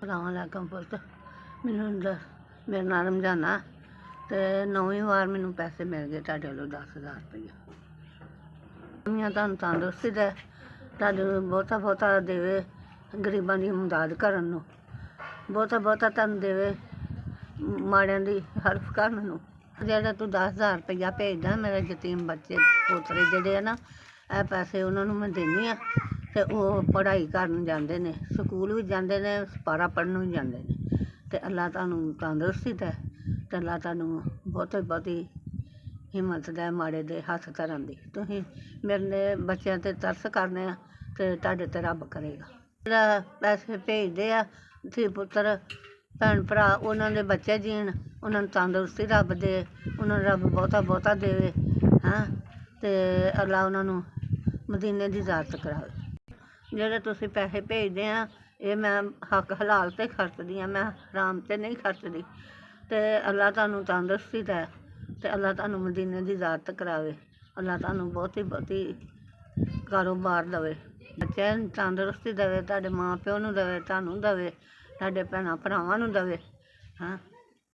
अस्सलाम वालेकुम पुत मैनू मेरा नाम रमजाना ते 9वीं वार मैनू पैसे मिल गए तुहाडे वालों 10,000 रुपया। मैं तुहानू तंदुरुस्ती दे तुहाडे बहुता बहुता देवे, गरीबां दी मदद करन नूं बहुता बहुता तुहानू देवे, माड़ियां दी हेल्प करन नूं। जेह्ड़ा तू 10,000 रुपया भेजदा मेरे यतीम बच्चे पोतरे जेह्ड़े आ ना, ਇਹ पैसे उन्होंने मैं देनी आ ते ओह् पढ़ाई करन जांदे ने, स्कूल भी जांदे ने, सपारा पढ़न भी जांदे ने। ते अल्लाह तुहानू तंदुरुस्ती दे ते अल्लाह तुहानू बहुती बहुती हिम्मत दे माड़े दे हत्थ धरन दी। तुसीं मेरे बच्चों ते तरस करने आ ते तुहाडे ते रब करेगा। जेह्ड़ा पैसे भेजदे आ धी पुत्तर भैन भरा, उन्हां दे बच्चे जीण, उन्हां नूं तंदुरुस्ती रब दे, उन्हां नूं रब बहुता बहुता देवे। हैं ते अल्लाह उन्हां नूं मदीने दी ज़ियारत करावे। जेह्ड़े तुसीं पैसे भेजदे आ एह् मैं हक हलाल ते खर्चदी आं, मैं हराम ते नहीं खर्चदी। ते अल्लाह तुहानू तंदुरुस्ती दे ते अल्लाह तुहानू मदीने दी ज़ियारत करावे। अल्लाह तुहानू बहुती बहुती कारोबार देवे, बच्चें नूं तंदुरुस्ती देवे, तुहाडे मां प्यो नूं देवे, तुहानू देवे, तुहाडे भैनां भरावां नूं देवे। हैं